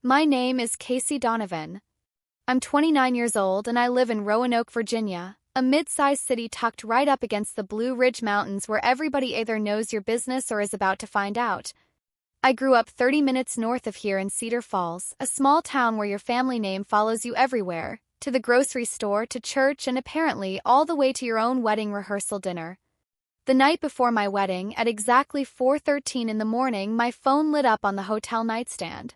My name is Casey Donovan. I'm 29 years old and I live in Roanoke, Virginia, a mid-sized city tucked right up against the Blue Ridge Mountains where everybody either knows your business or is about to find out. I grew up 30 minutes north of here in Cedar Falls, a small town where your family name follows you everywhere, to the grocery store, to church, and apparently all the way to your own wedding rehearsal dinner. The night before my wedding, at exactly 4:13 in the morning, my phone lit up on the hotel nightstand.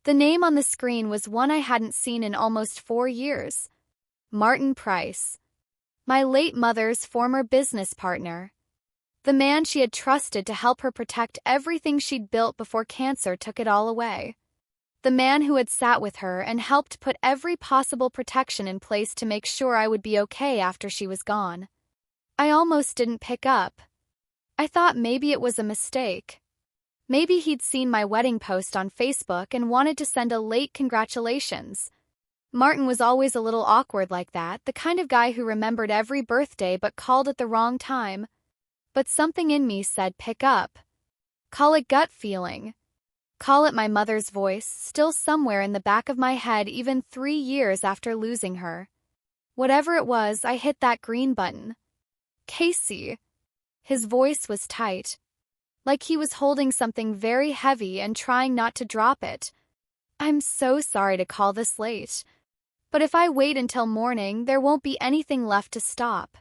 The name on the screen was one I hadn't seen in almost 4 years. Martin Price. My late mother's former business partner. The man she had trusted to help her protect everything she'd built before cancer took it all away. The man who had sat with her and helped put every possible protection in place to make sure I would be okay after she was gone. I almost didn't pick up. I thought maybe it was a mistake. Maybe he'd seen my wedding post on Facebook and wanted to send a late congratulations. Martin was always a little awkward like that, the kind of guy who remembered every birthday but called at the wrong time. But something in me said pick up. Call it gut feeling. Call it my mother's voice, still somewhere in the back of my head even 3 years after losing her. Whatever it was, I hit that green button. Casey. His voice was tight. Like he was holding something very heavy and trying not to drop it. I'm so sorry to call this late. But if I wait until morning, there won't be anything left to stop.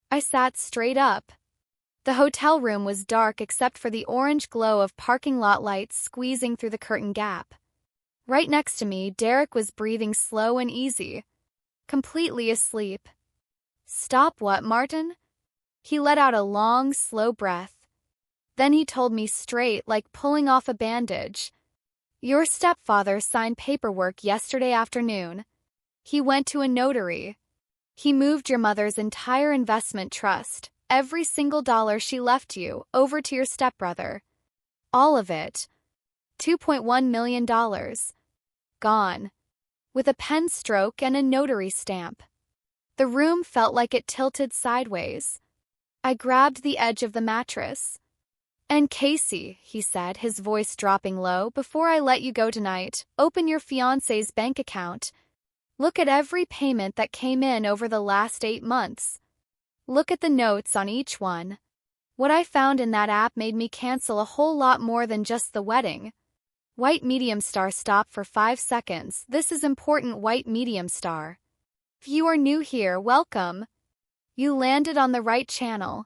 I sat straight up. The hotel room was dark except for the orange glow of parking lot lights squeezing through the curtain gap. Right next to me, Derek was breathing slow and easy. Completely asleep. Stop what, Martin? He let out a long, slow breath. Then he told me straight, like pulling off a bandage. Your stepfather signed paperwork yesterday afternoon. He went to a notary. He moved your mother's entire investment trust, every single dollar she left you, over to your stepbrother. All of it. $2.1 million. Gone. With a pen stroke and a notary stamp. The room felt like it tilted sideways. I grabbed the edge of the mattress. And Casey, he said, his voice dropping low, before I let you go tonight, open your fiancé's bank account. Look at every payment that came in over the last 8 months. Look at the notes on each one. What I found in that app made me cancel a whole lot more than just the wedding. White medium star, stop for 5 seconds. This is important, white medium star. If you are new here, welcome. You landed on the right channel.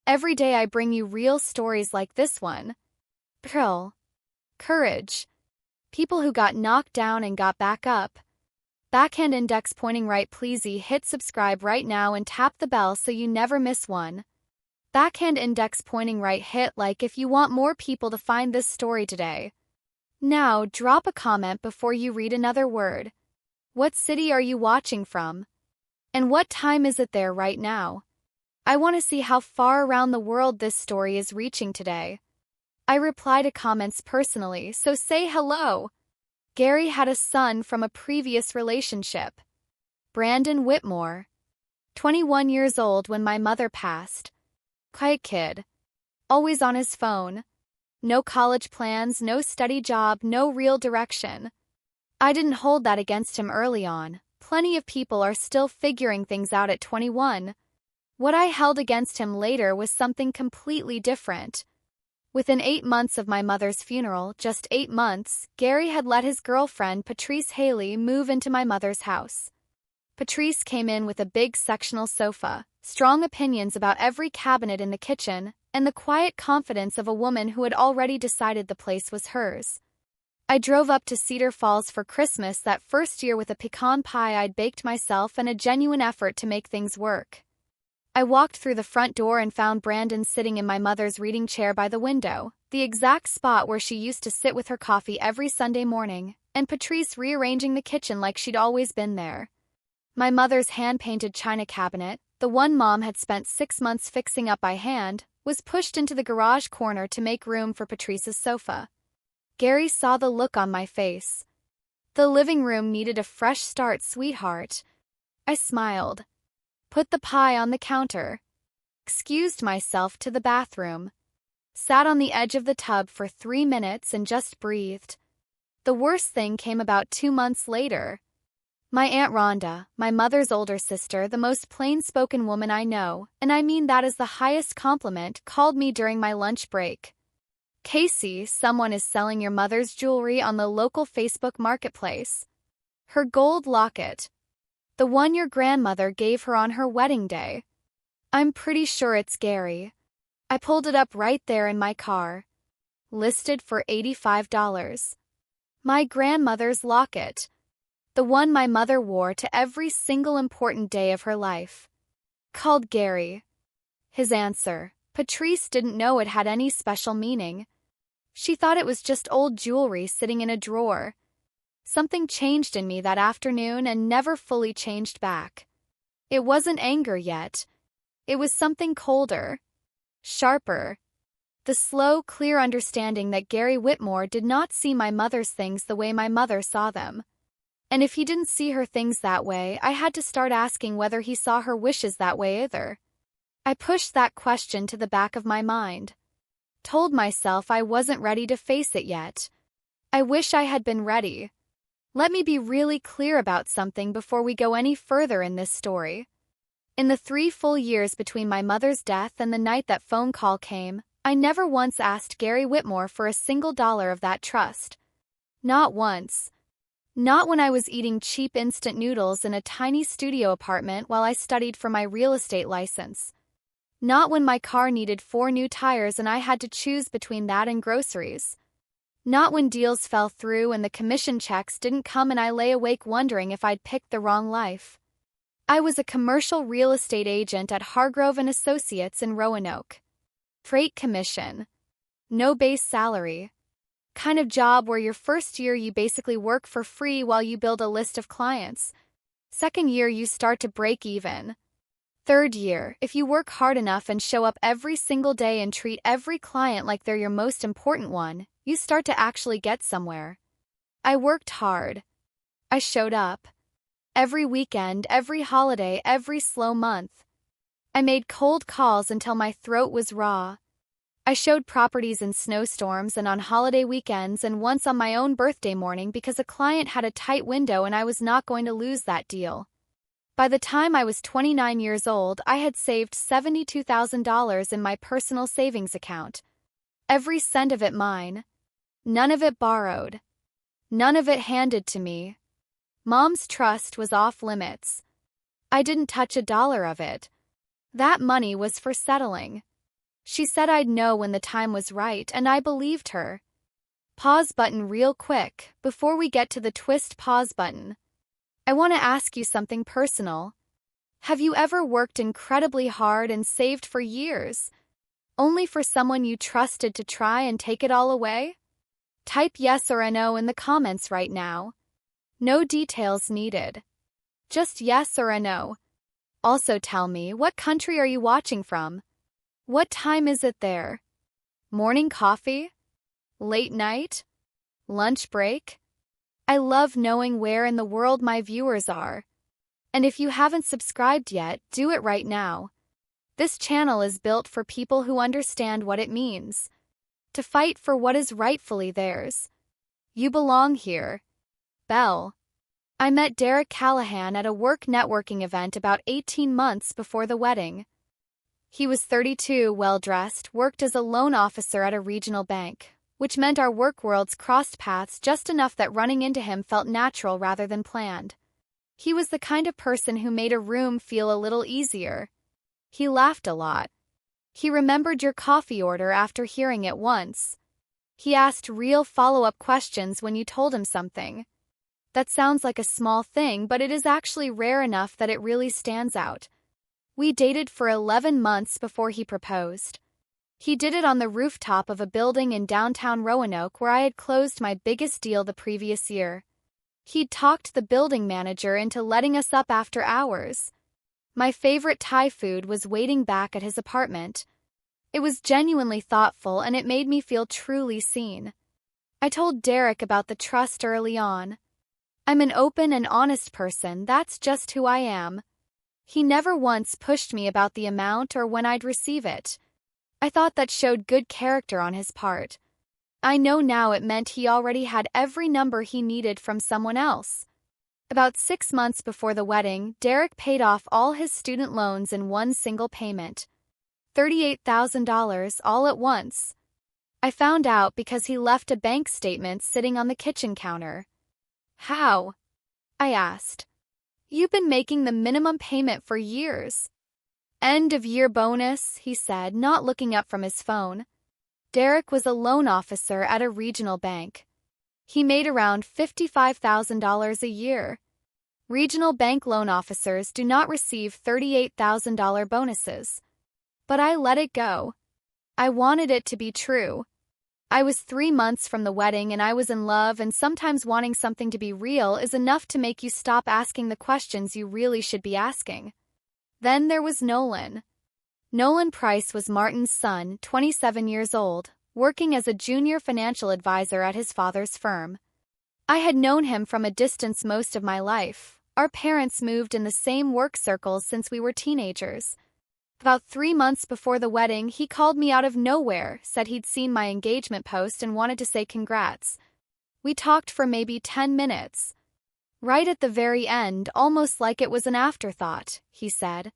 Every day I bring you real stories like this one. Pearl. Courage. People who got knocked down and got back up. Backhand index pointing right, please hit subscribe right now and tap the bell so you never miss one. Backhand index pointing right, hit like if you want more people to find this story today. Now drop a comment before you read another word. What city are you watching from? And what time is it there right now? I want to see how far around the world this story is reaching today. I reply to comments personally, so say hello. Gary had a son from a previous relationship. Brandon Whitmore. 21 years old when my mother passed. Quiet kid. Always on his phone. No college plans, no steady job, no real direction. I didn't hold that against him early on. Plenty of people are still figuring things out at 21. What I held against him later was something completely different. Within 8 months of my mother's funeral, just 8 months, Gary had let his girlfriend, Patrice Haley, move into my mother's house. Patrice came in with a big sectional sofa, strong opinions about every cabinet in the kitchen, and the quiet confidence of a woman who had already decided the place was hers. I drove up to Cedar Falls for Christmas that first year with a pecan pie I'd baked myself and a genuine effort to make things work. I walked through the front door and found Brandon sitting in my mother's reading chair by the window, the exact spot where she used to sit with her coffee every Sunday morning, and Patrice rearranging the kitchen like she'd always been there. My mother's hand-painted china cabinet, the one Mom had spent 6 months fixing up by hand, was pushed into the garage corner to make room for Patrice's sofa. Gary saw the look on my face. The living room needed a fresh start, sweetheart. I smiled. Put the pie on the counter. Excused myself to the bathroom. Sat on the edge of the tub for 3 minutes and just breathed. The worst thing came about 2 months later. My Aunt Rhonda, my mother's older sister, the most plain-spoken woman I know, and I mean that as the highest compliment, called me during my lunch break. Casey, someone is selling your mother's jewelry on the local Facebook marketplace. Her gold locket. The one your grandmother gave her on her wedding day. I'm pretty sure it's Gary. I pulled it up right there in my car. Listed for $85. My grandmother's locket. The one my mother wore to every single important day of her life. Called Gary. His answer, Patrice didn't know it had any special meaning. She thought it was just old jewelry sitting in a drawer. Something changed in me that afternoon and never fully changed back. It wasn't anger yet. It was something colder. Sharper. The slow, clear understanding that Gary Whitmore did not see my mother's things the way my mother saw them. And if he didn't see her things that way, I had to start asking whether he saw her wishes that way either. I pushed that question to the back of my mind. Told myself I wasn't ready to face it yet. I wish I had been ready. Let me be really clear about something before we go any further in this story. In the 3 full years between my mother's death and the night that phone call came, I never once asked Gary Whitmore for a single dollar of that trust. Not once. Not when I was eating cheap instant noodles in a tiny studio apartment while I studied for my real estate license. Not when my car needed 4 new tires and I had to choose between that and groceries. Not when deals fell through and the commission checks didn't come and I lay awake wondering if I'd picked the wrong life. I was a commercial real estate agent at Hargrove & Associates in Roanoke. Freight commission. No base salary. Kind of job where your first year you basically work for free while you build a list of clients. Second year you start to break even. Third year, if you work hard enough and show up every single day and treat every client like they're your most important one, you start to actually get somewhere. I worked hard. I showed up. Every weekend, every holiday, every slow month. I made cold calls until my throat was raw. I showed properties in snowstorms and on holiday weekends and once on my own birthday morning because a client had a tight window and I was not going to lose that deal. By the time I was 29 years old, I had saved $72,000 in my personal savings account. Every cent of it mine. None of it borrowed. None of it handed to me. Mom's trust was off limits. I didn't touch a dollar of it. That money was for settling. She said I'd know when the time was right, and I believed her. Pause button real quick, before we get to the twist pause button. I want to ask you something personal. Have you ever worked incredibly hard and saved for years, only for someone you trusted to try and take it all away? Type yes or no in the comments right now. No details needed. Just yes or no. Also tell me, what country are you watching from? What time is it there? Morning coffee? Late night? Lunch break? I love knowing where in the world my viewers are. And if you haven't subscribed yet, do it right now. This channel is built for people who understand what it means to fight for what is rightfully theirs. You belong here. Belle. I met Derek Callahan at a work networking event about 18 months before the wedding. He was 32, well-dressed, worked as a loan officer at a regional bank, which meant our work worlds crossed paths just enough that running into him felt natural rather than planned. He was the kind of person who made a room feel a little easier. He laughed a lot. He remembered your coffee order after hearing it once. He asked real follow-up questions when you told him something. That sounds like a small thing, but it is actually rare enough that it really stands out. We dated for 11 months before he proposed. He did it on the rooftop of a building in downtown Roanoke where I had closed my biggest deal the previous year. He'd talked the building manager into letting us up after hours. My favorite Thai food was waiting back at his apartment. It was genuinely thoughtful and it made me feel truly seen. I told Derek about the trust early on. I'm an open and honest person, that's just who I am. He never once pushed me about the amount or when I'd receive it. I thought that showed good character on his part. I know now it meant he already had every number he needed from someone else. About 6 months before the wedding, Derek paid off all his student loans in one single payment. $38,000 all at once. I found out because he left a bank statement sitting on the kitchen counter. How? I asked. You've been making the minimum payment for years. End of year bonus, he said, not looking up from his phone. Derek was a loan officer at a regional bank. He made around $55,000 a year. Regional bank loan officers do not receive $38,000 bonuses. But I let it go. I wanted it to be true. I was 3 months from the wedding and I was in love, and sometimes wanting something to be real is enough to make you stop asking the questions you really should be asking. Then there was Nolan. Nolan Price was Martin's son, 27 years old, working as a junior financial advisor at his father's firm. I had known him from a distance most of my life. Our parents moved in the same work circles since we were teenagers. About 3 months before the wedding, he called me out of nowhere, said he'd seen my engagement post and wanted to say congrats. We talked for maybe 10 minutes. Right at the very end, almost like it was an afterthought, he said,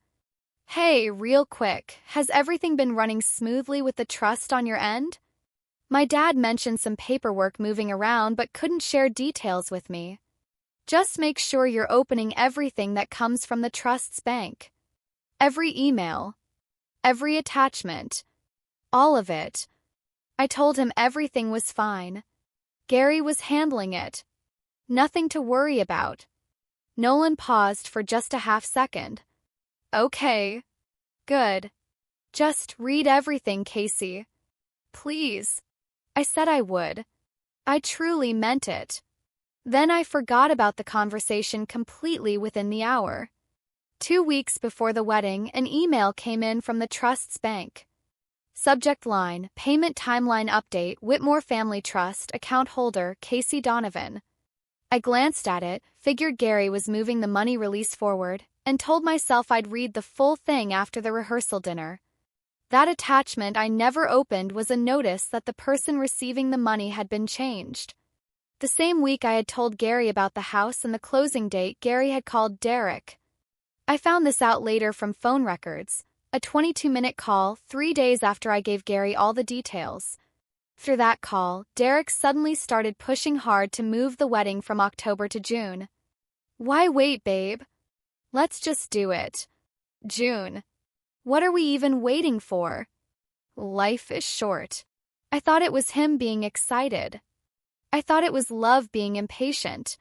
"Hey, real quick, has everything been running smoothly with the trust on your end? My dad mentioned some paperwork moving around but couldn't share details with me. Just make sure you're opening everything that comes from the trust's bank. Every email, every attachment, all of it." I told him everything was fine. Gary was handling it. Nothing to worry about. Nolan paused for just a half second. Okay. Good. Just read everything, Casey. Please. I said I would. I truly meant it. Then I forgot about the conversation completely within the hour. 2 weeks before the wedding, an email came in from the trust's bank. Subject line, Payment Timeline Update, Whitmore Family Trust, Account Holder, Casey Donovan. I glanced at it, figured Gary was moving the money release forward, and told myself I'd read the full thing after the rehearsal dinner. That attachment I never opened was a notice that the person receiving the money had been changed. The same week I had told Gary about the house and the closing date, Gary had called Derek. I found this out later from phone records, a 22-minute call 3 days after I gave Gary all the details. After that call, Derek suddenly started pushing hard to move the wedding from October to June. Why wait, babe? Let's just do it. June. What are we even waiting for? Life is short. I thought it was him being excited. I thought it was love being impatient.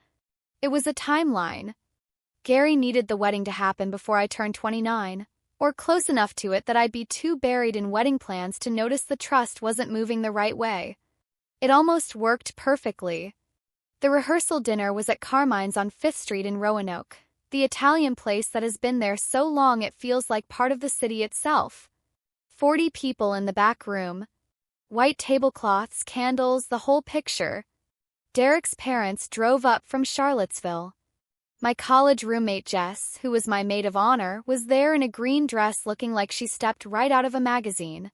It was a timeline. Gary needed the wedding to happen before I turned 29, or close enough to it that I'd be too buried in wedding plans to notice the trust wasn't moving the right way. It almost worked perfectly. The rehearsal dinner was at Carmine's on 5th Street in Roanoke, the Italian place that has been there so long it feels like part of the city itself. 40 people in the back room. White tablecloths, candles, the whole picture. Derek's parents drove up from Charlottesville. My college roommate Jess, who was my maid of honor, was there in a green dress looking like she stepped right out of a magazine.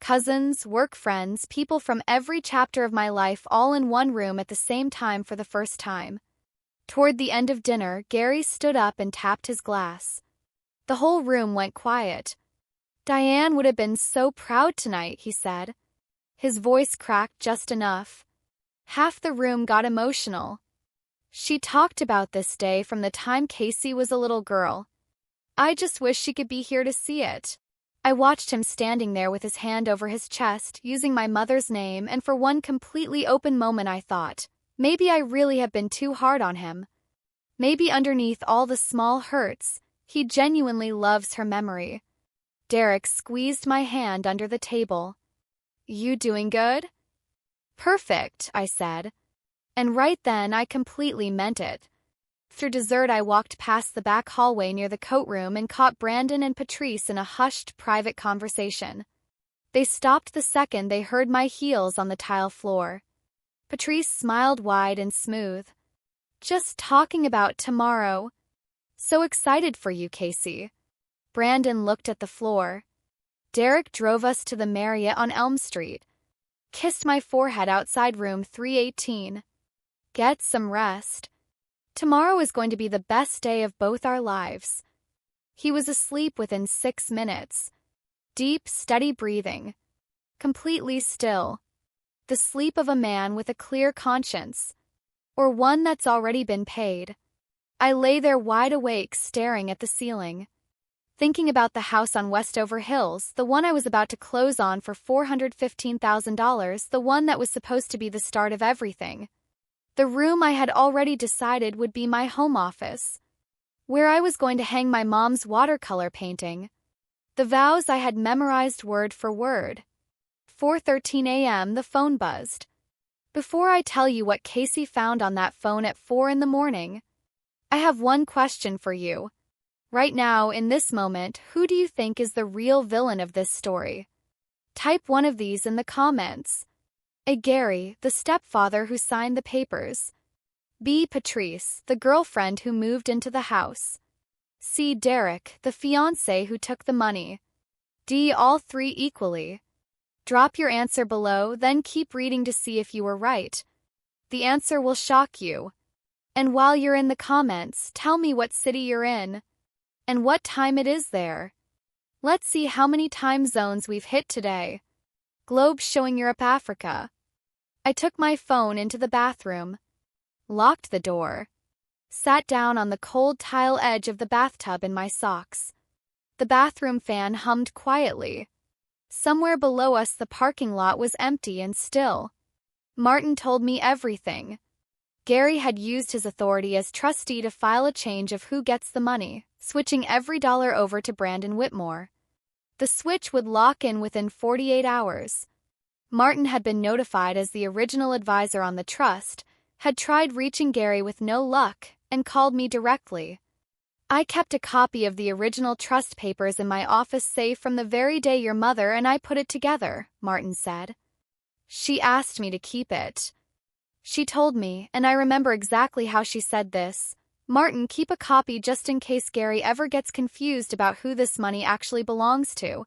Cousins, work friends, people from every chapter of my life all in one room at the same time for the first time. Toward the end of dinner, Gary stood up and tapped his glass. The whole room went quiet. "Diane would have been so proud tonight," he said. His voice cracked just enough. Half the room got emotional. She talked about this day from the time Casey was a little girl. I just wish she could be here to see it. I watched him standing there with his hand over his chest, using my mother's name, and for one completely open moment I thought, maybe I really have been too hard on him. Maybe underneath all the small hurts, he genuinely loves her memory. Derek squeezed my hand under the table. "You doing good?" "Perfect," I said. And right then I completely meant it. After dessert I walked past the back hallway near the coat room and caught Brandon and Patrice in a hushed, private conversation. They stopped the second they heard my heels on the tile floor. Patrice smiled wide and smooth. "Just talking about tomorrow. So excited for you, Casey." Brandon looked at the floor. "Derek drove us to the Marriott on Elm Street. kissed my forehead outside room 318. Get some rest. Tomorrow is going to be the best day of both our lives. He was asleep within 6 minutes. Deep, steady breathing. Completely still. The sleep of a man with a clear conscience. Or one that's already been paid. I lay there wide awake, staring at the ceiling. Thinking about the house on Westover Hills, the one I was about to close on for $415,000, the one that was supposed to be the start of everything. The room I had already decided would be my home office, where I was going to hang my mom's watercolor painting. The vows I had memorized word for word. 4:13 a.m. the phone buzzed. Before I tell you what Casey found on that phone at 4 in the morning, I have one question for you. Right now, in this moment, who do you think is the real villain of this story? Type one of these in the comments. A. Gary, the stepfather who signed the papers. B. Patrice, the girlfriend who moved into the house. C. Derek, the fiancé who took the money. D. All three equally. Drop your answer below, then keep reading to see if you were right. The answer will shock you. And while you're in the comments, tell me what city you're in and what time it is there. Let's see how many time zones we've hit today. Globe showing Europe, Africa. I took my phone into the bathroom, locked the door, sat down on the cold tile edge of the bathtub in my socks. The bathroom fan hummed quietly. Somewhere below us the parking lot was empty and still. Martin told me everything. Gary had used his authority as trustee to file a change of who gets the money, switching every dollar over to Brandon Whitmore. The switch would lock in within 48 hours. Martin had been notified as the original advisor on the trust, had tried reaching Gary with no luck, and called me directly. I kept a copy of the original trust papers in my office safe from the very day your mother and I put it together, Martin said. She asked me to keep it. She told me, and I remember exactly how she said this. Martin, keep a copy just in case Gary ever gets confused about who this money actually belongs to.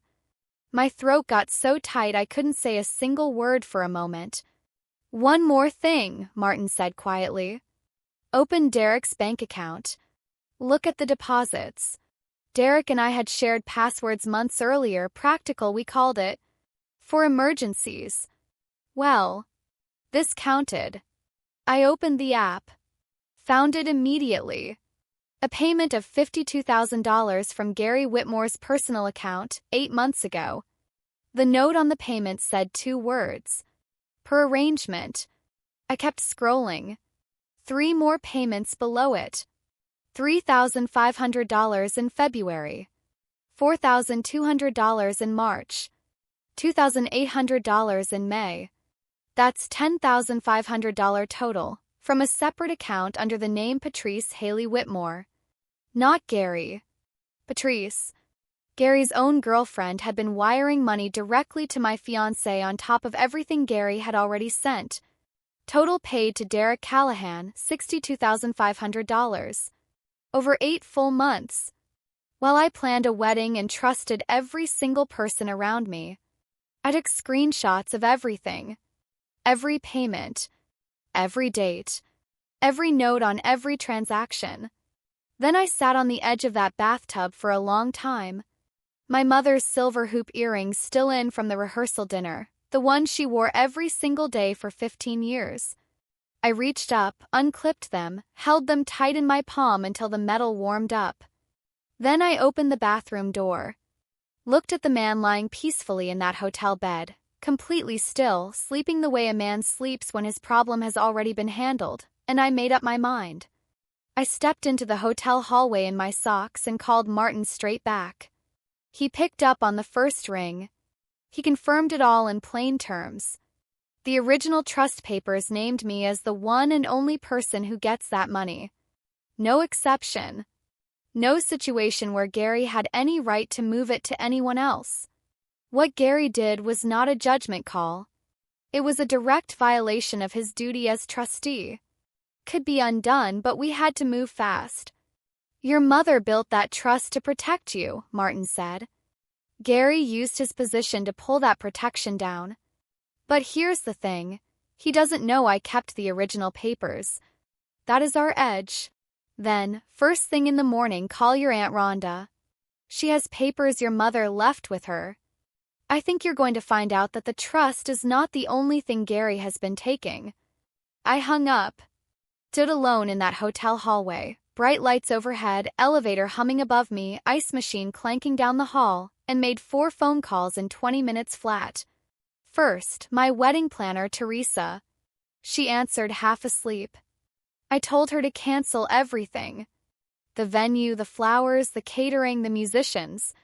My throat got so tight I couldn't say a single word for a moment. One more thing, Martin said quietly. Open Derek's bank account. Look at the deposits. Derek and I had shared passwords months earlier, practical we called it. For emergencies. Well, this counted. I opened the app. Found it immediately. A payment of $52,000 from Gary Whitmore's personal account 8 months ago. The note on the payment said 2 words. Per arrangement. I kept scrolling. 3 more payments below it. $3,500 in February. $4,200 in March. $2,800 in May. That's $10,500 total, from a separate account under the name Patrice Haley Whitmore. Not Gary. Patrice, Gary's own girlfriend, had been wiring money directly to my fiancé on top of everything Gary had already sent. Total paid to Derek Callahan, $62,500. Over 8 full months. While I planned a wedding and trusted every single person around me, I took screenshots of everything. Every payment. Every date. Every note on every transaction. Then I sat on the edge of that bathtub for a long time. My mother's silver hoop earrings still in from the rehearsal dinner, the one she wore every single day for 15 years. I reached up, unclipped them, held them tight in my palm until the metal warmed up. Then I opened the bathroom door. Looked at the man lying peacefully in that hotel bed, completely still, sleeping the way a man sleeps when his problem has already been handled, and I made up my mind. I stepped into the hotel hallway in my socks and called Martin straight back. He picked up on the first ring. He confirmed it all in plain terms. The original trust papers named me as the one and only person who gets that money. No exception. No situation where Gary had any right to move it to anyone else. What Gary did was not a judgment call. It was a direct violation of his duty as trustee. Could be undone, but we had to move fast. Your mother built that trust to protect you, Martin said. Gary used his position to pull that protection down. But here's the thing. He doesn't know I kept the original papers. That is our edge. Then, first thing in the morning, call your Aunt Rhonda. She has papers your mother left with her. I think you're going to find out that the trust is not the only thing Gary has been taking. I hung up. Stood alone in that hotel hallway, bright lights overhead, elevator humming above me, ice machine clanking down the hall, and made 4 phone calls in 20 minutes flat. First, my wedding planner, Teresa. She answered half asleep. I told her to cancel everything. The venue, the flowers, the catering, the musicians.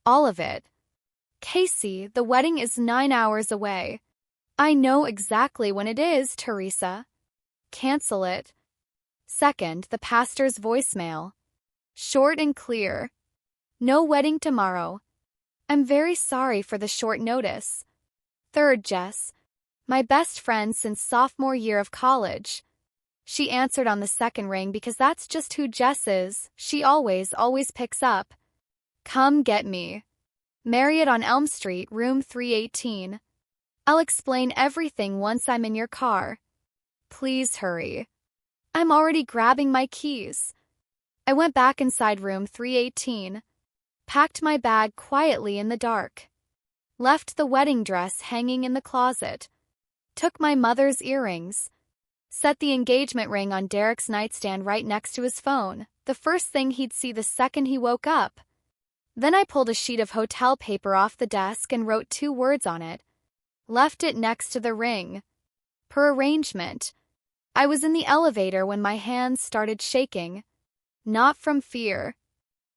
All of it. Casey, the wedding is 9 hours away. I know exactly when it is, Teresa. Cancel it. Second, the pastor's voicemail. Short and clear. No wedding tomorrow. I'm very sorry for the short notice. Third, Jess. My best friend since sophomore year of college. She answered on the second ring because that's just who Jess is. She always picks up. Come get me. Marriott on Elm Street, room 318. I'll explain everything once I'm in your car. Please hurry. I'm already grabbing my keys. I went back inside room 318. Packed my bag quietly in the dark. Left the wedding dress hanging in the closet. Took my mother's earrings. Set the engagement ring on Derek's nightstand right next to his phone, the first thing he'd see the second he woke up. Then I pulled a sheet of hotel paper off the desk and wrote 2 words on it. Left it next to the ring. Per arrangement. I was in the elevator when my hands started shaking. Not from fear.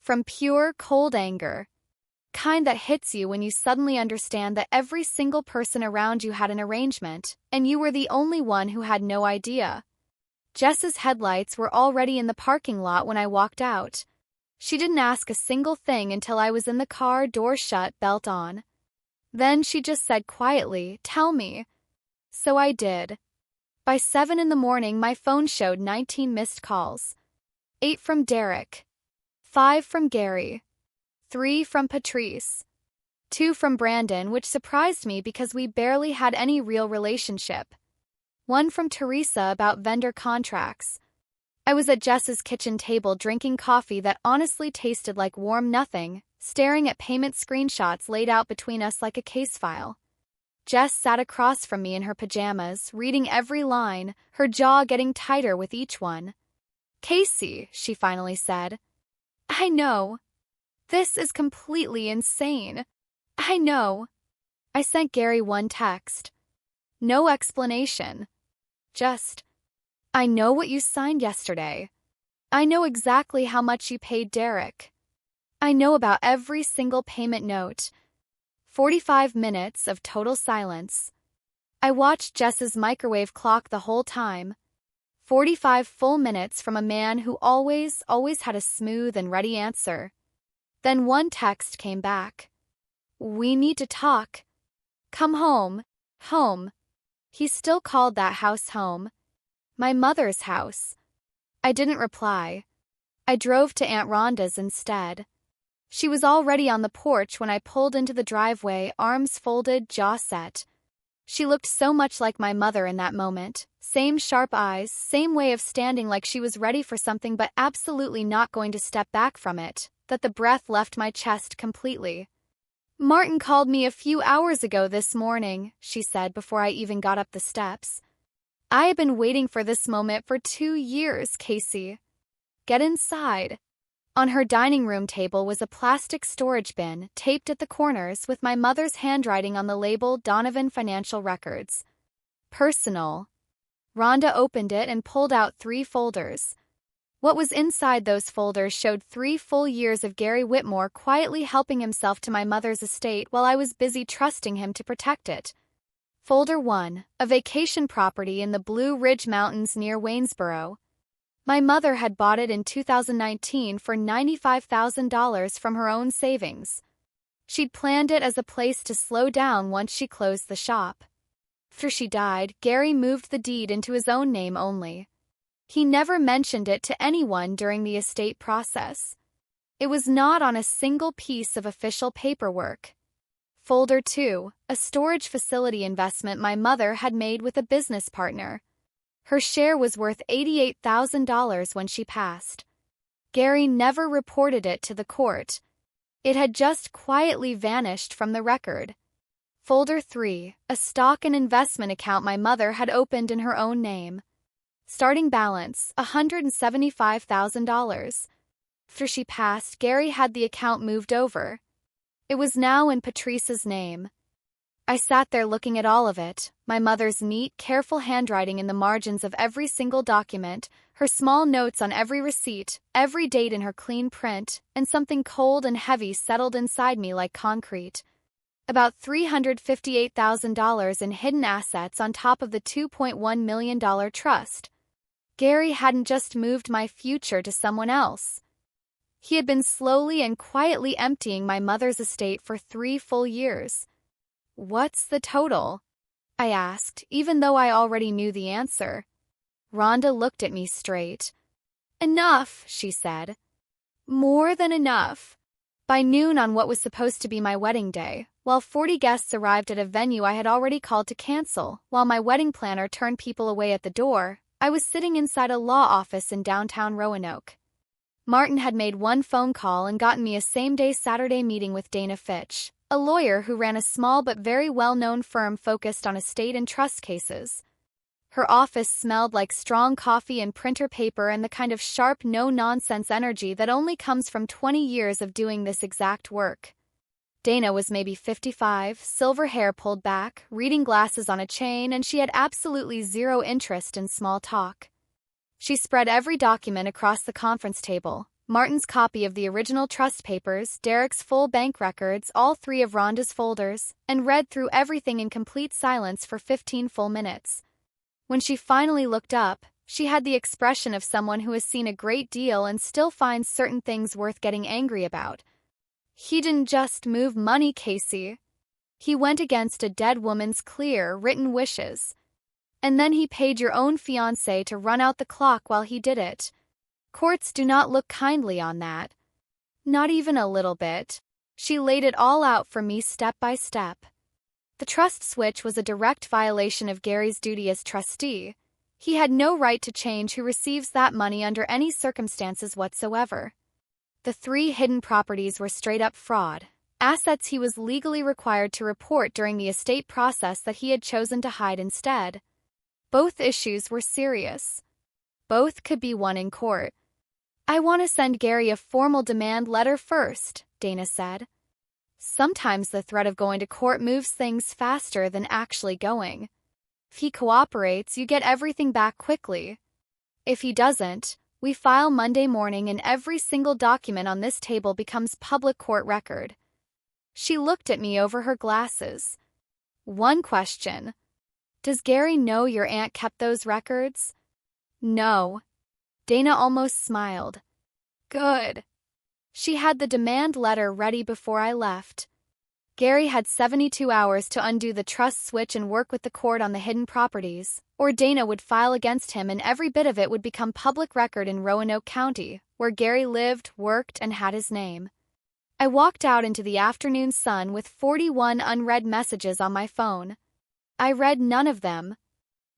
From pure, cold anger. Kind that hits you when you suddenly understand that every single person around you had an arrangement, and you were the only one who had no idea. Jess's headlights were already in the parking lot when I walked out. She didn't ask a single thing until I was in the car, door shut, belt on. Then she just said quietly, "Tell me." So I did. By 7 in the morning, my phone showed 19 missed calls. 8 from Derek. 5 from Gary. 3 from Patrice. 2 from Brandon, which surprised me because we barely had any real relationship. 1 from Teresa about vendor contracts. I was at Jess's kitchen table drinking coffee that honestly tasted like warm nothing, staring at payment screenshots laid out between us like a case file. Jess sat across from me in her pajamas, reading every line, her jaw getting tighter with each one. "Casey," she finally said. "I know. This is completely insane. I know." I sent Gary one text. No explanation. Just, "I know what you signed yesterday. I know exactly how much you paid Derek. I know about every single payment note." 45 minutes of total silence. I watched Jess's microwave clock the whole time. 45 full minutes from a man who always had a smooth and ready answer. Then one text came back. "We need to talk. Come home. Home." He still called that house home. My mother's house. I didn't reply. I drove to Aunt Rhonda's instead. She was already on the porch when I pulled into the driveway, arms folded, jaw set. She looked so much like my mother in that moment. Same sharp eyes, same way of standing like she was ready for something but absolutely not going to step back from it, that the breath left my chest completely. "Martin called me a few hours ago this morning," she said before I even got up the steps. "I have been waiting for this moment for 2 years, Casey. Get inside." On her dining room table was a plastic storage bin, taped at the corners with my mother's handwriting on the label Donovan Financial Records. Personal. Rhonda opened it and pulled out 3 folders. What was inside those folders showed 3 full years of Gary Whitmore quietly helping himself to my mother's estate while I was busy trusting him to protect it. Folder 1, a vacation property in the Blue Ridge Mountains near Waynesboro. My mother had bought it in 2019 for $95,000 from her own savings. She'd planned it as a place to slow down once she closed the shop. After she died, Gary moved the deed into his own name only. He never mentioned it to anyone during the estate process. It was not on a single piece of official paperwork. Folder 2, a storage facility investment my mother had made with a business partner. Her share was worth $88,000 when she passed. Gary never reported it to the court. It had just quietly vanished from the record. Folder 3, a stock and investment account my mother had opened in her own name. Starting balance, $175,000. After she passed, Gary had the account moved over. It was now in Patrice's name. I sat there looking at all of it, my mother's neat, careful handwriting in the margins of every single document, her small notes on every receipt, every date in her clean print, and something cold and heavy settled inside me like concrete. About $358,000 in hidden assets on top of the $2.1 million trust. Gary hadn't just moved my future to someone else. He had been slowly and quietly emptying my mother's estate for 3 full years. What's the total? I asked, even though I already knew the answer. Rhonda looked at me straight. Enough, she said. More than enough. By noon on what was supposed to be my wedding day, while 40 guests arrived at a venue I had already called to cancel, while my wedding planner turned people away at the door, I was sitting inside a law office in downtown Roanoke. Martin had made one phone call and gotten me a same-day Saturday meeting with Dana Fitch, a lawyer who ran a small but very well-known firm focused on estate and trust cases. Her office smelled like strong coffee and printer paper and the kind of sharp, no-nonsense energy that only comes from 20 years of doing this exact work. Dana was maybe 55, silver hair pulled back, reading glasses on a chain, and she had absolutely zero interest in small talk. She spread every document across the conference table, Martin's copy of the original trust papers, Derek's full bank records, all 3 of Rhonda's folders, and read through everything in complete silence for 15 full minutes. When she finally looked up, she had the expression of someone who has seen a great deal and still finds certain things worth getting angry about. He didn't just move money, Casey. He went against a dead woman's clear, written wishes. And then he paid your own fiancé to run out the clock while he did it. Courts do not look kindly on that. Not even a little bit. She laid it all out for me step by step. The trust switch was a direct violation of Gary's duty as trustee. He had no right to change who receives that money under any circumstances whatsoever. The 3 hidden properties were straight-up fraud, assets he was legally required to report during the estate process that he had chosen to hide instead. Both issues were serious. Both could be won in court. I want to send Gary a formal demand letter first, Dana said. Sometimes the threat of going to court moves things faster than actually going. If he cooperates, you get everything back quickly. If he doesn't, we file Monday morning and every single document on this table becomes public court record. She looked at me over her glasses. One question. Does Gary know your aunt kept those records? No. Dana almost smiled. Good. She had the demand letter ready before I left. Gary had 72 hours to undo the trust switch and work with the court on the hidden properties, or Dana would file against him and every bit of it would become public record in Roanoke County, where Gary lived, worked, and had his name. I walked out into the afternoon sun with 41 unread messages on my phone. I read none of them.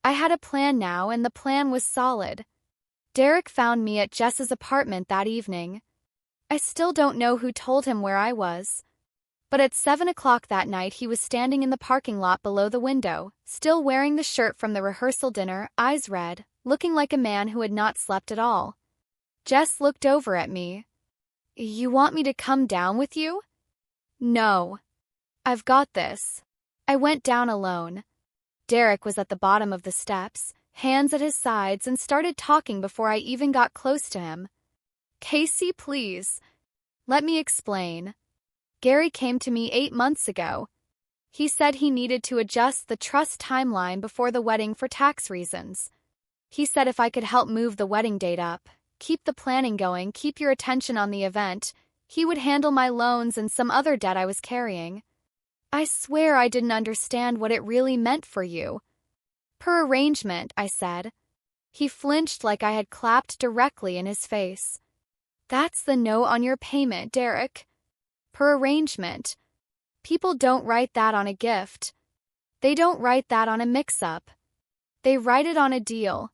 I had a plan now, and the plan was solid. Derek found me at Jess's apartment that evening. I still don't know who told him where I was. But at 7 o'clock that night he was standing in the parking lot below the window, still wearing the shirt from the rehearsal dinner, eyes red, looking like a man who had not slept at all. Jess looked over at me. You want me to come down with you? No. I've got this. I went down alone. Derek was at the bottom of the steps, hands at his sides, and started talking before I even got close to him. Casey, please. Let me explain. Gary came to me 8 months ago. He said he needed to adjust the trust timeline before the wedding for tax reasons. He said if I could help move the wedding date up, keep the planning going, keep your attention on the event, he would handle my loans and some other debt I was carrying. I swear I didn't understand what it really meant for you. Per arrangement, I said. He flinched like I had clapped directly in his face. That's the note on your payment, Derek. Per arrangement. People don't write that on a gift. They don't write that on a mix-up. They write it on a deal.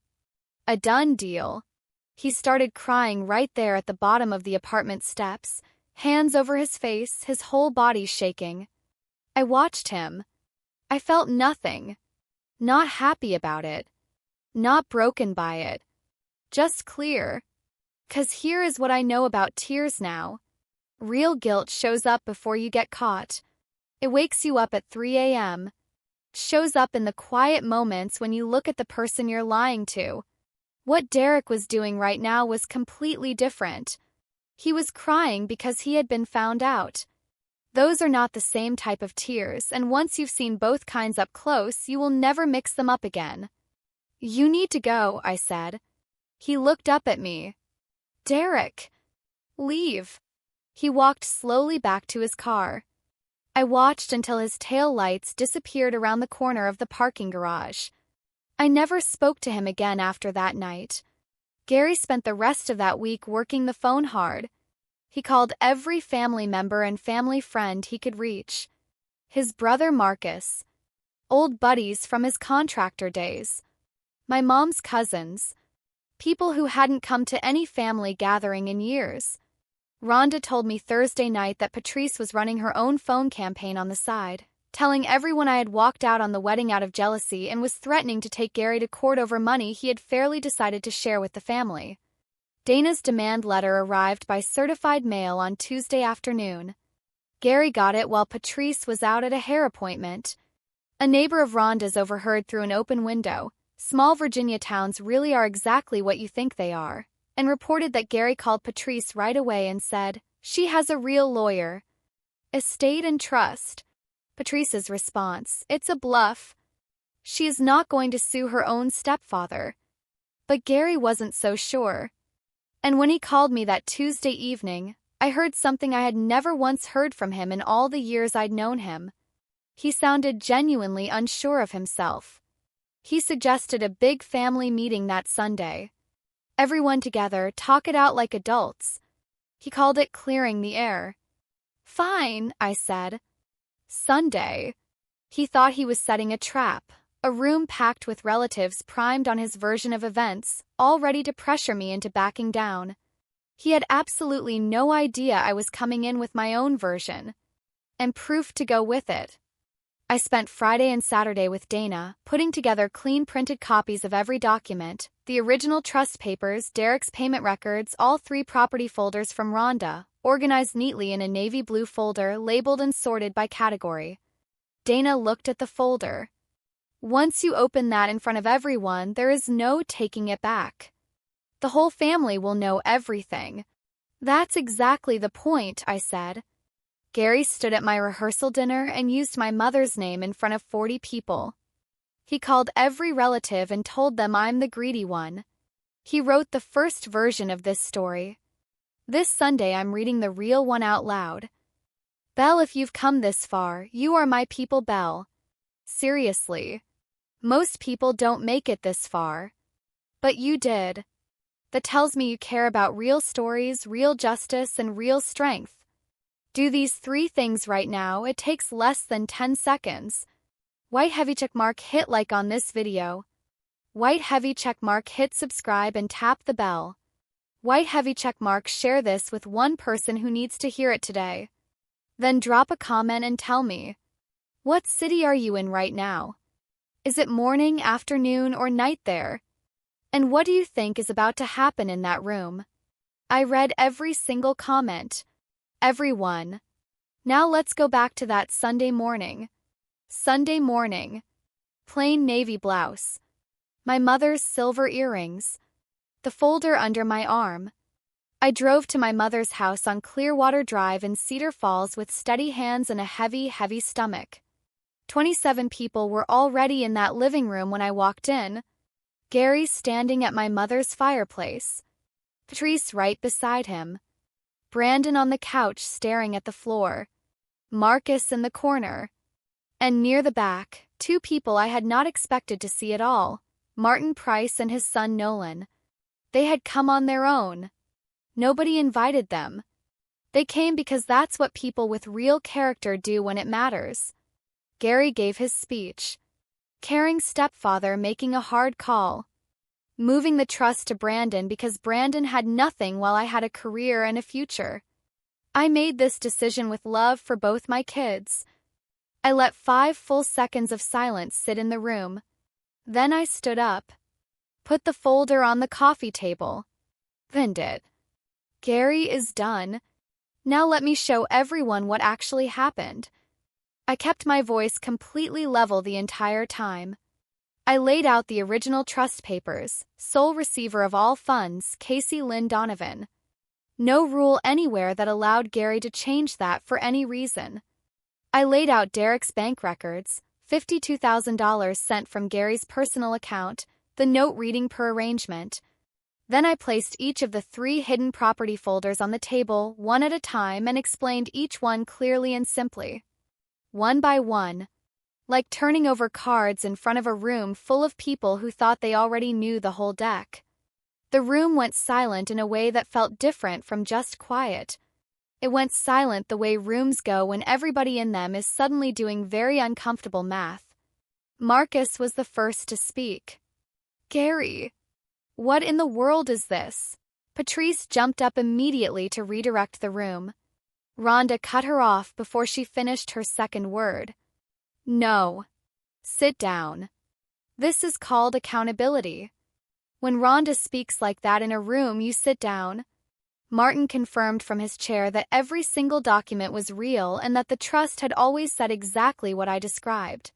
A done deal. He started crying right there at the bottom of the apartment steps, hands over his face, his whole body shaking. I watched him. I felt nothing. Not happy about it. Not broken by it. Just clear. 'Cause here is what I know about tears now. Real guilt shows up before you get caught. It wakes you up at 3 a.m. Shows up in the quiet moments when you look at the person you're lying to. What Derek was doing right now was completely different. He was crying because he had been found out. Those are not the same type of tears, and once you've seen both kinds up close, you will never mix them up again. You need to go, I said. He looked up at me. Derek. Leave. He walked slowly back to his car. I watched until his tail lights disappeared around the corner of the parking garage. I never spoke to him again after that night. Gary spent the rest of that week working the phone hard. He called every family member and family friend he could reach. His brother Marcus. Old buddies from his contractor days. My mom's cousins. People who hadn't come to any family gathering in years. Rhonda told me Thursday night that Patrice was running her own phone campaign on the side, telling everyone I had walked out on the wedding out of jealousy and was threatening to take Gary to court over money he had fairly decided to share with the family. Dana's demand letter arrived by certified mail on Tuesday afternoon. Gary got it while Patrice was out at a hair appointment. A neighbor of Rhonda's overheard through an open window, "Small Virginia towns really are exactly what you think they are," and reported that Gary called Patrice right away and said, "She has a real lawyer. Estate and trust." Patrice's response, "It's a bluff. She is not going to sue her own stepfather." But Gary wasn't so sure. And when he called me that Tuesday evening, I heard something I had never once heard from him in all the years I'd known him. He sounded genuinely unsure of himself. He suggested a big family meeting that Sunday. Everyone together, talk it out like adults. He called it clearing the air. "Fine," I said. Sunday. He thought he was setting a trap, a room packed with relatives primed on his version of events, all ready to pressure me into backing down. He had absolutely no idea I was coming in with my own version. And proof to go with it. I spent Friday and Saturday with Dana, putting together clean printed copies of every document, the original trust papers, Derek's payment records, all 3 property folders from Rhonda, organized neatly in a navy blue folder labeled and sorted by category. Dana looked at the folder. Once you open that in front of everyone, there is no taking it back. The whole family will know everything. That's exactly the point, I said. Gary stood at my rehearsal dinner and used my mother's name in front of 40 people. He called every relative and told them I'm the greedy one. He wrote the first version of this story. This Sunday I'm reading the real one out loud. Belle, if you've come this far, you are my people, Belle. Seriously. Most people don't make it this far. But you did. That tells me you care about real stories, real justice, and real strength. Do these 3 things right now. It takes less than 10 seconds. White heavy check mark, hit like on this video. White heavy check mark, hit subscribe and tap the bell. White heavy check mark, share this with one person who needs to hear it today. Then drop a comment and tell me. What city are you in right now? Is it morning, afternoon, or night there? And what do you think is about to happen in that room? I read every single comment. Everyone. Now let's go back to that Sunday morning. Sunday morning. Plain navy blouse. My mother's silver earrings. The folder under my arm. I drove to my mother's house on Clearwater Drive in Cedar Falls with steady hands and a heavy, heavy stomach. 27 people were already in that living room when I walked in. Gary standing at my mother's fireplace. Patrice right beside him. Brandon on the couch staring at the floor. Marcus in the corner. And near the back, 2 people I had not expected to see at all. Martin Price and his son Nolan. They had come on their own. Nobody invited them. They came because that's what people with real character do when it matters. Gary gave his speech. Caring stepfather making a hard call. Moving the trust to Brandon because Brandon had nothing while I had a career and a future. I made this decision with love for both my kids. I let 5 full seconds of silence sit in the room. Then I stood up. Put the folder on the coffee table. Pinned it. Gary is done. Now let me show everyone what actually happened. I kept my voice completely level the entire time. I laid out the original trust papers, sole receiver of all funds, Casey Lynn Donovan. No rule anywhere that allowed Gary to change that for any reason. I laid out Derek's bank records, $52,000 sent from Gary's personal account, the note reading per arrangement. Then I placed each of the 3 hidden property folders on the table one at a time and explained each one clearly and simply. One by one. Like turning over cards in front of a room full of people who thought they already knew the whole deck. The room went silent in a way that felt different from just quiet. It went silent the way rooms go when everybody in them is suddenly doing very uncomfortable math. Marcus was the first to speak. Gary, what in the world is this? Patrice jumped up immediately to redirect the room. Rhonda cut her off before she finished her second word. No. Sit down. This is called accountability. When Rhonda speaks like that in a room, you sit down. Martin confirmed from his chair that every single document was real and that the trust had always said exactly what I described.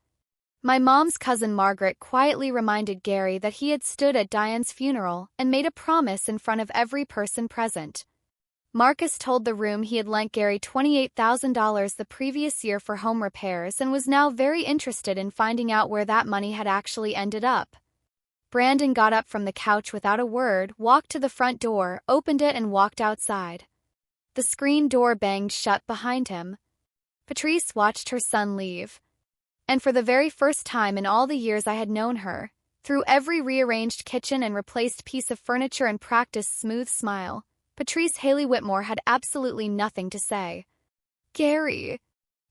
My mom's cousin Margaret quietly reminded Gary that he had stood at Diane's funeral and made a promise in front of every person present. Marcus told the room he had lent Gary $28,000 the previous year for home repairs and was now very interested in finding out where that money had actually ended up. Brandon got up from the couch without a word, walked to the front door, opened it and walked outside. The screen door banged shut behind him. Patrice watched her son leave. And for the very first time in all the years I had known her, through every rearranged kitchen and replaced piece of furniture and practiced smooth smile, Patrice Haley Whitmore had absolutely nothing to say. Gary.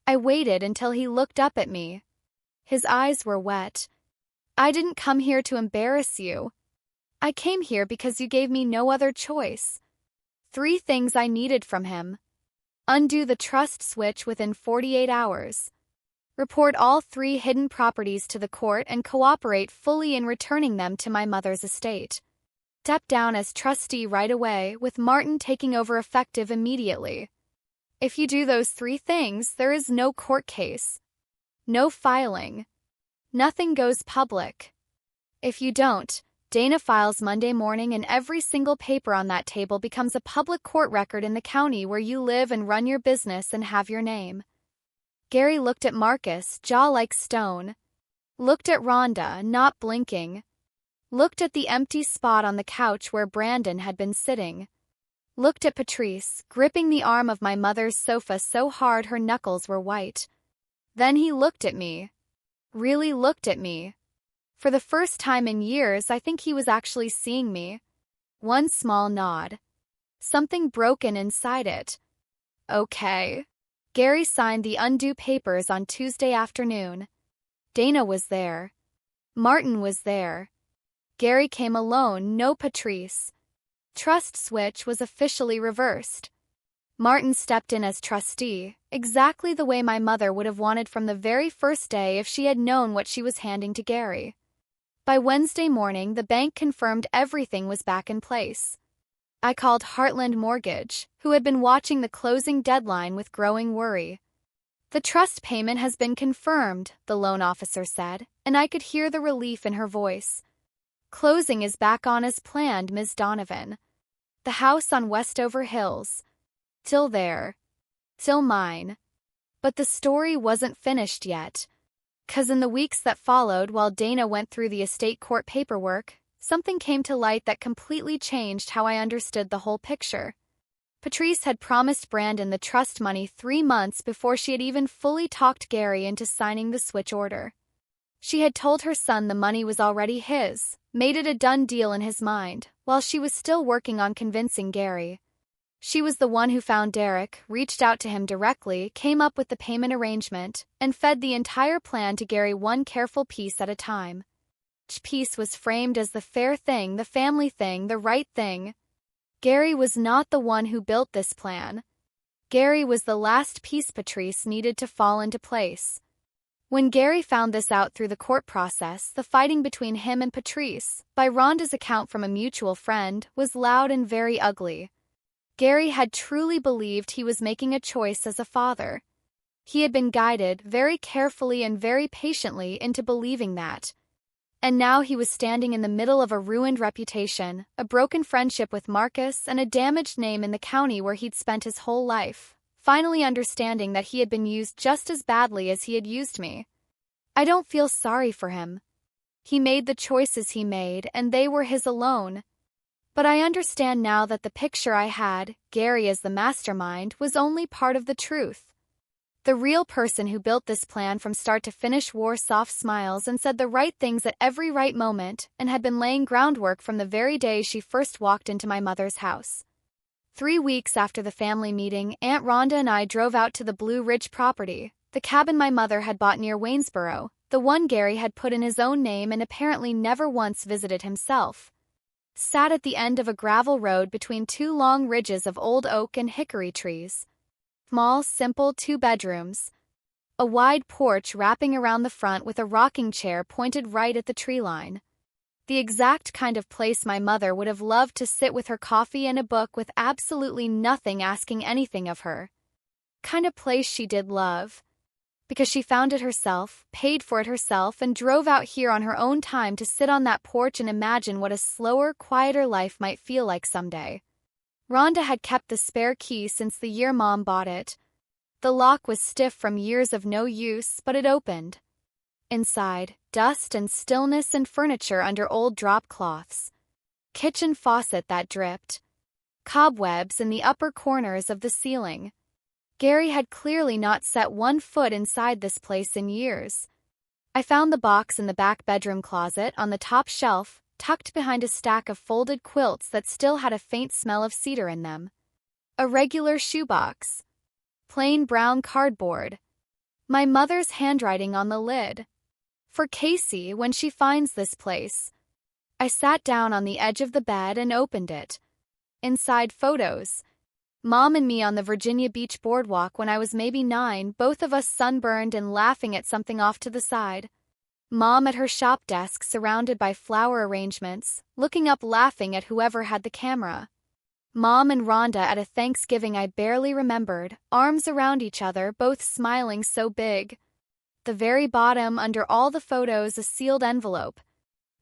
I waited until he looked up at me. His eyes were wet. I didn't come here to embarrass you. I came here because you gave me no other choice. 3 things I needed from him. Undo the trust switch within 48 hours. Report all 3 hidden properties to the court and cooperate fully in returning them to my mother's estate. Step down as trustee right away, with Martin taking over effective immediately. If you do those 3 things, there is no court case. No filing. Nothing goes public. If you don't, Dana files Monday morning and every single paper on that table becomes a public court record in the county where you live and run your business and have your name. Gary looked at Marcus, jaw like stone. Looked at Rhonda, not blinking. Looked at the empty spot on the couch where Brandon had been sitting. Looked at Patrice, gripping the arm of my mother's sofa so hard her knuckles were white. Then he looked at me. Really looked at me. For the first time in years, I think he was actually seeing me. One small nod. Something broken inside it. Okay. Gary signed the undo papers on Tuesday afternoon. Dana was there. Martin was there. Gary came alone, no Patrice. Trust switch was officially reversed. Martin stepped in as trustee, exactly the way my mother would have wanted from the very first day if she had known what she was handing to Gary. By Wednesday morning, the bank confirmed everything was back in place. I called Heartland Mortgage, who had been watching the closing deadline with growing worry. The trust payment has been confirmed, the loan officer said, and I could hear the relief in her voice. Closing is back on as planned, Ms. Donovan. The house on Westover Hills. Till there. Till mine. But the story wasn't finished yet. 'Cause in the weeks that followed while Dana went through the estate court paperwork, something came to light that completely changed how I understood the whole picture. Patrice had promised Brandon the trust money 3 months before she had even fully talked Gary into signing the switch order. She had told her son the money was already his, made it a done deal in his mind, while she was still working on convincing Gary. She was the one who found Derek, reached out to him directly, came up with the payment arrangement, and fed the entire plan to Gary one careful piece at a time. Each piece was framed as the fair thing, the family thing, the right thing. Gary was not the one who built this plan. Gary was the last piece Patrice needed to fall into place. When Gary found this out through the court process, the fighting between him and Patrice, by Rhonda's account from a mutual friend, was loud and very ugly. Gary had truly believed he was making a choice as a father. He had been guided very carefully and very patiently into believing that. And now he was standing in the middle of a ruined reputation, a broken friendship with Marcus, and a damaged name in the county where he'd spent his whole life, finally understanding that he had been used just as badly as he had used me. I don't feel sorry for him. He made the choices he made, and they were his alone. But I understand now that the picture I had, Gary as the mastermind, was only part of the truth. The real person who built this plan from start to finish wore soft smiles and said the right things at every right moment, and had been laying groundwork from the very day she first walked into my mother's house. 3 weeks after the family meeting, Aunt Rhonda and I drove out to the Blue Ridge property, the cabin my mother had bought near Waynesboro, the one Gary had put in his own name and apparently never once visited himself. Sat at the end of a gravel road between 2 long ridges of old oak and hickory trees. Small, simple 2 bedrooms. A wide porch wrapping around the front with a rocking chair pointed right at the tree line. The exact kind of place my mother would have loved to sit with her coffee and a book with absolutely nothing asking anything of her. Kind of place she did love. Because she found it herself, paid for it herself, and drove out here on her own time to sit on that porch and imagine what a slower, quieter life might feel like someday. Rhonda had kept the spare key since the year Mom bought it. The lock was stiff from years of no use, but it opened. Inside, dust and stillness and furniture under old drop cloths. Kitchen faucet that dripped. Cobwebs in the upper corners of the ceiling. Gary had clearly not set 1 foot inside this place in years. I found the box in the back bedroom closet on the top shelf, tucked behind a stack of folded quilts that still had a faint smell of cedar in them. A regular shoebox. Plain brown cardboard. My mother's handwriting on the lid. For Casey when she finds this place. I sat down on the edge of the bed and opened it. Inside, photos. Mom and me on the Virginia Beach boardwalk when I was maybe 9, both of us sunburned and laughing at something off to the side. Mom at her shop desk surrounded by flower arrangements, looking up laughing at whoever had the camera. Mom and Rhonda at a Thanksgiving I barely remembered, arms around each other, both smiling so big. The very bottom, under all the photos, a sealed envelope.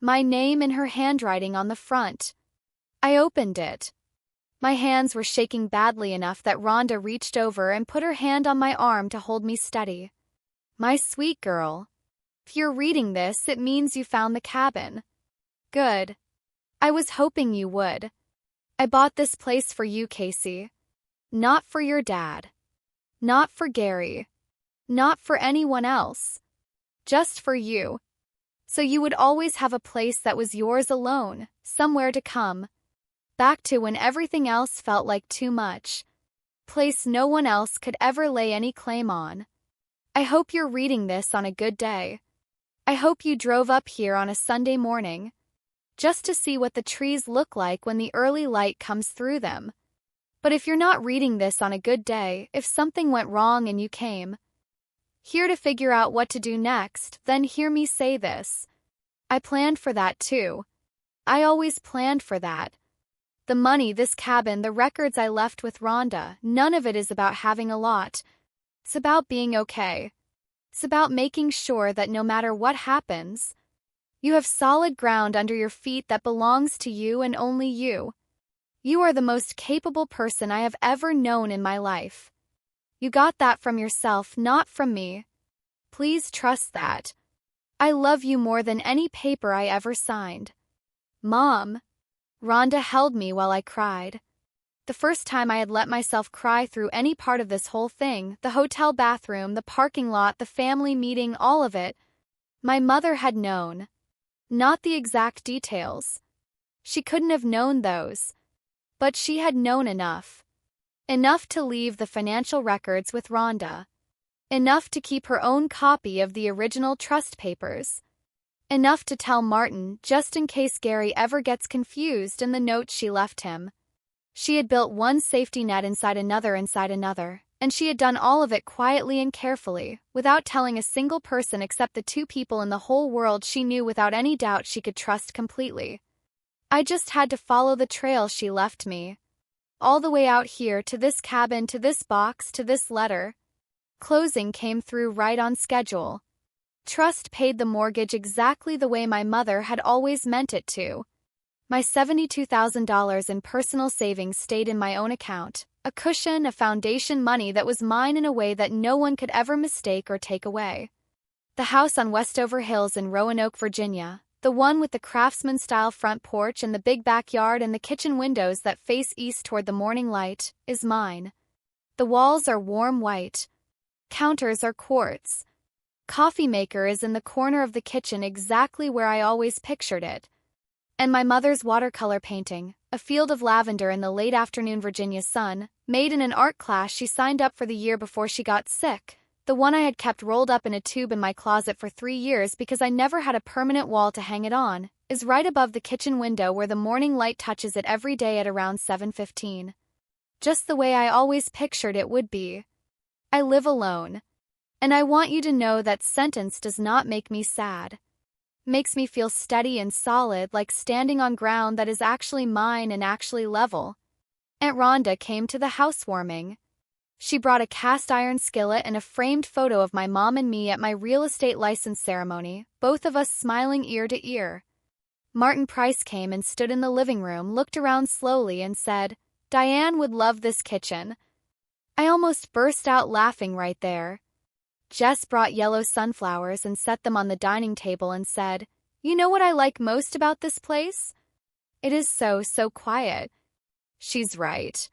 My name in her handwriting on the front. I opened it. My hands were shaking badly enough that Rhonda reached over and put her hand on my arm to hold me steady. My sweet girl. If you're reading this, it means you found the cabin. Good. I was hoping you would. I bought this place for you, Casey. Not for your dad. Not for Gary. Not for anyone else. Just for you. So you would always have a place that was yours alone, somewhere to come. Back to when everything else felt like too much. Place no one else could ever lay any claim on. I hope you're reading this on a good day. I hope you drove up here on a Sunday morning, just to see what the trees look like when the early light comes through them. But if you're not reading this on a good day, if something went wrong and you came here to figure out what to do next, then hear me say this. I planned for that too. I always planned for that. The money, this cabin, the records I left with Rhonda, none of it is about having a lot. It's about being okay. It's about making sure that no matter what happens, you have solid ground under your feet that belongs to you and only you. You are the most capable person I have ever known in my life. You got that from yourself, not from me. Please trust that. I love you more than any paper I ever signed. Mom. Rhonda held me while I cried. The first time I had let myself cry through any part of this whole thing, the hotel bathroom, the parking lot, the family meeting, all of it. My mother had known. Not the exact details. She couldn't have known those. But she had known enough. Enough to leave the financial records with Rhonda. Enough to keep her own copy of the original trust papers. Enough to tell Martin just in case Gary ever gets confused in the notes she left him. She had built one safety net inside another, and she had done all of it quietly and carefully, without telling a single person except the two people in the whole world she knew without any doubt she could trust completely. I just had to follow the trail she left me. All the way out here, to this cabin, to this box, to this letter. Closing came through right on schedule. Trust paid the mortgage exactly the way my mother had always meant it to. My $72,000 in personal savings stayed in my own account, a cushion, a foundation, money that was mine in a way that no one could ever mistake or take away. The house on Westover Hills in Roanoke, Virginia, the one with the craftsman-style front porch and the big backyard and the kitchen windows that face east toward the morning light, is mine. The walls are warm white. Counters are quartz. Coffee maker is in the corner of the kitchen exactly where I always pictured it. And my mother's watercolor painting, a field of lavender in the late afternoon Virginia sun, made in an art class she signed up for the year before she got sick, the one I had kept rolled up in a tube in my closet for 3 years because I never had a permanent wall to hang it on, is right above the kitchen window where the morning light touches it every day at around 7:15. Just the way I always pictured it would be. I live alone. And I want you to know that sentence does not make me sad. Makes me feel steady and solid, like standing on ground that is actually mine and actually level. Aunt Rhonda came to the housewarming. She brought a cast-iron skillet and a framed photo of my mom and me at my real estate license ceremony, both of us smiling ear to ear. Martin Price came and stood in the living room, looked around slowly and said, "Diane would love this kitchen." I almost burst out laughing right there. Jess brought yellow sunflowers and set them on the dining table and said, "You know what I like most about this place? It is so quiet." She's right.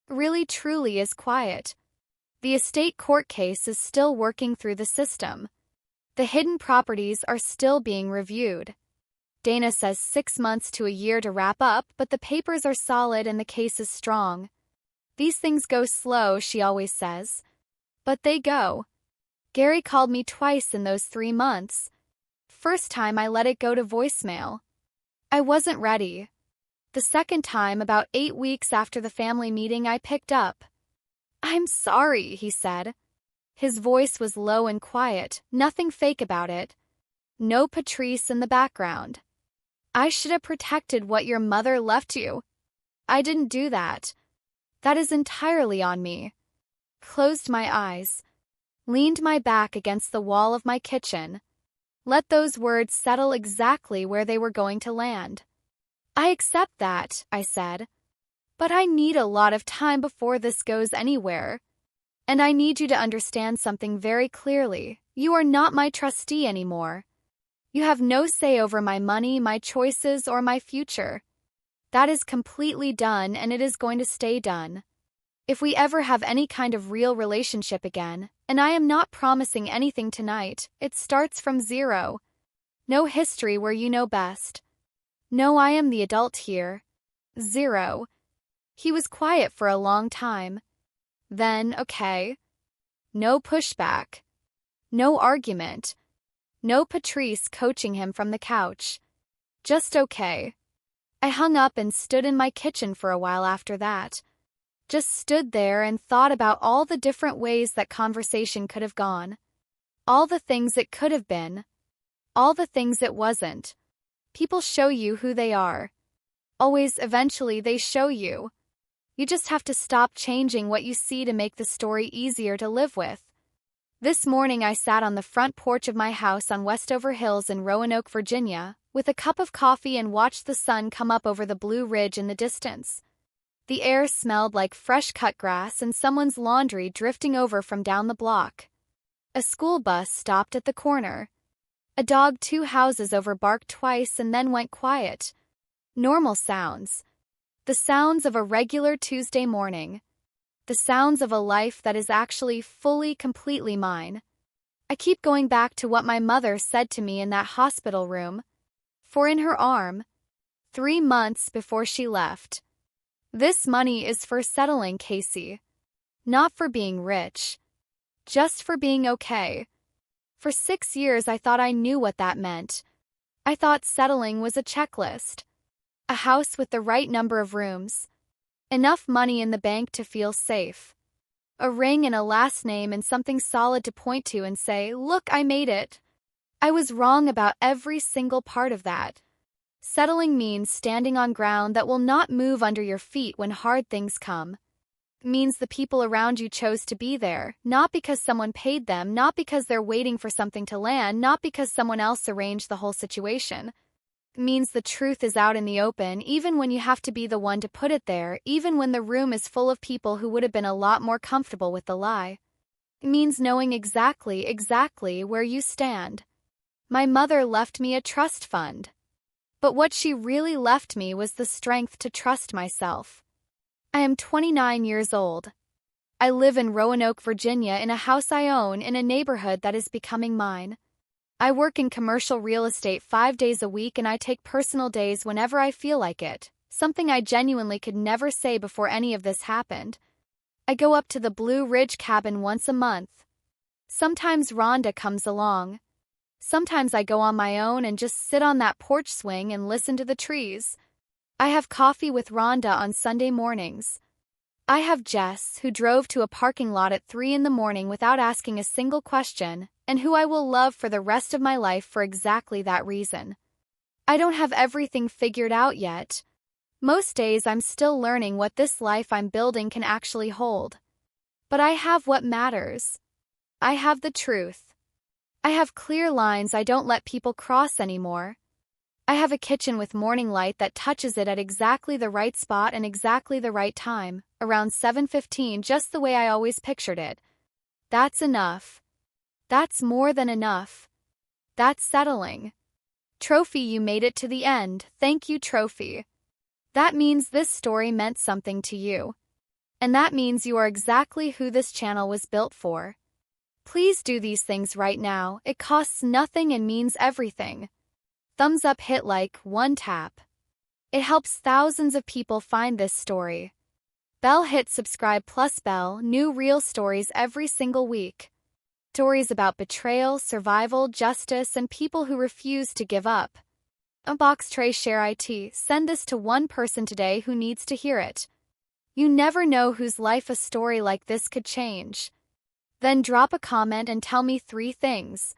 Really truly is quiet. The estate court case is still working through the system. The hidden properties are still being reviewed. Dana says 6 months to a year to wrap up, but the papers are solid and the case is strong. These things go slow, she always says. But they go. Gary called me twice in those 3 months. First time I let it go to voicemail. I wasn't ready. The second time, about 8 weeks after the family meeting, I picked up. "I'm sorry," he said. His voice was low and quiet, nothing fake about it. No Patrice in the background. "I should have protected what your mother left you. I didn't do that. That is entirely on me." Closed my eyes. Leaned my back against the wall of my kitchen. Let those words settle exactly where they were going to land. "I accept that," I said. "But I need a lot of time before this goes anywhere. And I need you to understand something very clearly. You are not my trustee anymore. You have no say over my money, my choices, or my future. That is completely done, and it is going to stay done. If we ever have any kind of real relationship again, and I am not promising anything tonight, it starts from zero. No history where you know best. No, I am the adult here. Zero." He was quiet for a long time. Then, okay. No pushback. No argument. No Patrice coaching him from the couch. Just okay. I hung up and stood in my kitchen for a while after that. Just stood there and thought about all the different ways that conversation could have gone. All the things it could have been. All the things it wasn't. People show you who they are. Always, eventually, they show you. You just have to stop changing what you see to make the story easier to live with. This morning I sat on the front porch of my house on Westover Hills in Roanoke, Virginia, with a cup of coffee and watched the sun come up over the Blue Ridge in the distance. The air smelled like fresh cut grass and someone's laundry drifting over from down the block. A school bus stopped at the corner. A dog 2 houses over barked twice and then went quiet. Normal sounds. The sounds of a regular Tuesday morning. The sounds of a life that is actually fully, completely mine. I keep going back to what my mother said to me in that hospital room. For in her arm, 3 months before she left, This money is for settling, Casey. Not for being rich. Just for being okay. For 6 years I thought I knew what that meant. I thought settling was a checklist. A house with the right number of rooms. Enough money in the bank to feel safe. A ring and a last name and something solid to point to and say, "Look, I made it." I was wrong about every single part of that. Settling means standing on ground that will not move under your feet when hard things come. It means the people around you chose to be there, not because someone paid them, not because they're waiting for something to land, not because someone else arranged the whole situation. It means the truth is out in the open, even when you have to be the one to put it there, even when the room is full of people who would have been a lot more comfortable with the lie. It means knowing exactly where you stand. My mother left me a trust fund. But what she really left me was the strength to trust myself. I am 29 years old. I live in Roanoke, Virginia, in a house I own in a neighborhood that is becoming mine. I work in commercial real estate 5 days a week and I take personal days whenever I feel like it, something I genuinely could never say before any of this happened. I go up to the Blue Ridge cabin once a month. Sometimes Rhonda comes along. Sometimes I go on my own and just sit on that porch swing and listen to the trees. I have coffee with Rhonda on Sunday mornings. I have Jess, who drove to a parking lot at 3 in the morning without asking a single question, and who I will love for the rest of my life for exactly that reason. I don't have everything figured out yet. Most days I'm still learning what this life I'm building can actually hold. But I have what matters. I have the truth. I have clear lines I don't let people cross anymore. I have a kitchen with morning light that touches it at exactly the right spot and exactly the right time, around 7:15, just the way I always pictured it. That's enough. That's more than enough. That's settling. Trophy, you made it to the end. Thank you, Trophy. That means this story meant something to you. And that means you are exactly who this channel was built for. Please do these things right now. It costs nothing and means everything. Thumbs up, hit like, 1 tap. It helps thousands of people find this story. Bell, hit subscribe plus bell, new real stories every single week. Stories about betrayal, survival, justice, and people who refuse to give up. Unbox tray, share it. Send this to one person today who needs to hear it. You never know whose life a story like this could change. Then drop a comment and tell me 3 things.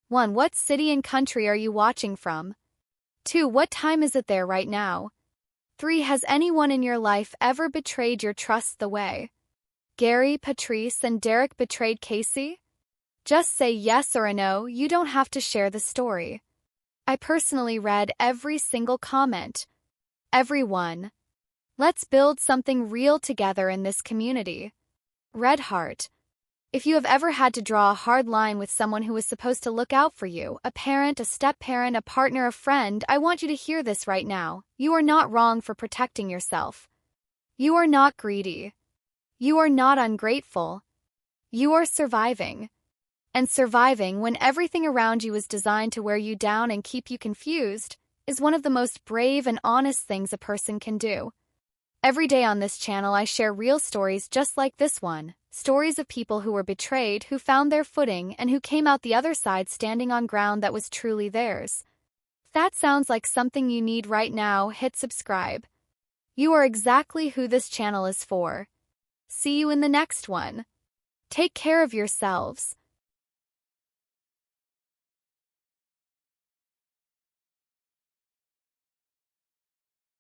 1. What city and country are you watching from? 2. What time is it there right now? 3. Has anyone in your life ever betrayed your trust the way Gary, Patrice, and Derek betrayed Casey? Just say yes or a no, you don't have to share the story. I personally read every single comment. Everyone. Let's build something real together in this community. Red Heart. If you have ever had to draw a hard line with someone who was supposed to look out for you, a parent, a step-parent, a partner, a friend, I want you to hear this right now. You are not wrong for protecting yourself. You are not greedy. You are not ungrateful. You are surviving. And surviving when everything around you is designed to wear you down and keep you confused is one of the most brave and honest things a person can do. Every day on this channel I share real stories just like this one. Stories of people who were betrayed, who found their footing, and who came out the other side standing on ground that was truly theirs. If that sounds like something you need right now, hit subscribe. You are exactly who this channel is for. See you in the next one. Take care of yourselves.